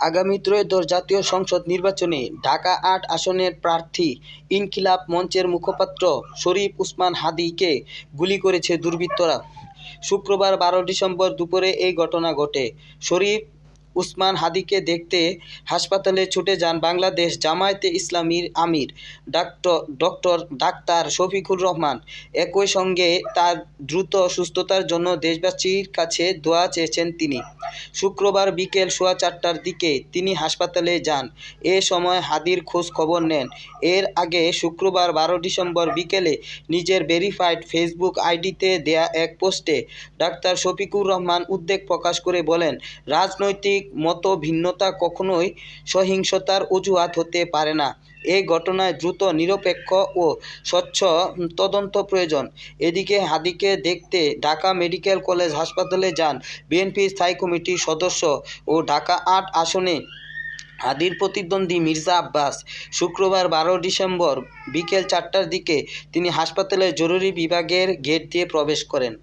আগামী ত্রয়োদশ জাতীয় সংসদ নির্বাচনে ঢাকা-৮ আসনের প্রার্থী ইনকিলাব মঞ্চের মুখপাত্র শরীফ ওসমান হাদীকে গুলি করেছে দুর্বৃত্তরা। শুক্রবার ১২ ডিসেম্বর দুপুরে এই ঘটনা ঘটে। শরীফ ওসমান হাদীকে দেখতে হাসপাতালে ছুটে যান বাংলাদেশ জামায়াতে ইসলামীর আমির ডাক্তার শফিকুর রহমান। একই সঙ্গে তার দ্রুত সুস্থতার জন্য দেশবাসীর কাছে দোয়া চেয়েছেন তিনি। শুক্রবার বিকেল 4:15টার দিকে তিনি হাসপাতালে যান। এ সময় হাদীর খোঁজ খবর নেন। এর আগে শুক্রবার ১২ ডিসেম্বর বিকেলে নিজের ভেরিফাইড ফেসবুক আইডিতে দেয়া এক পোস্টে ডাক্তার শফিকুর রহমান উদ্বেগ প্রকাশ করে বলেন, রাজনৈতিক মতভিন্নতা কখনোই সহিংসতার অজুহাত হতে পারে না। এই ঘটনায় দ্রুত, নিরপেক্ষ ও স্বচ্ছ তদন্ত প্রয়োজন। এদিকে হাদীকে দেখতে ঢাকা মেডিকেল কলেজ হাসপাতালে যান বিএনপির স্থায়ী কমিটির সদস্য ও ঢাকা-৮ আসনে হাদীর প্রতিদ্বন্দ্বী মির্জা আব্বাস। শুক্রবার ১২ ডিসেম্বর বিকেল ৪টার দিকে তিনি হাসপাতালের জরুরি বিভাগের গেট দিয়ে প্রবেশ করেন।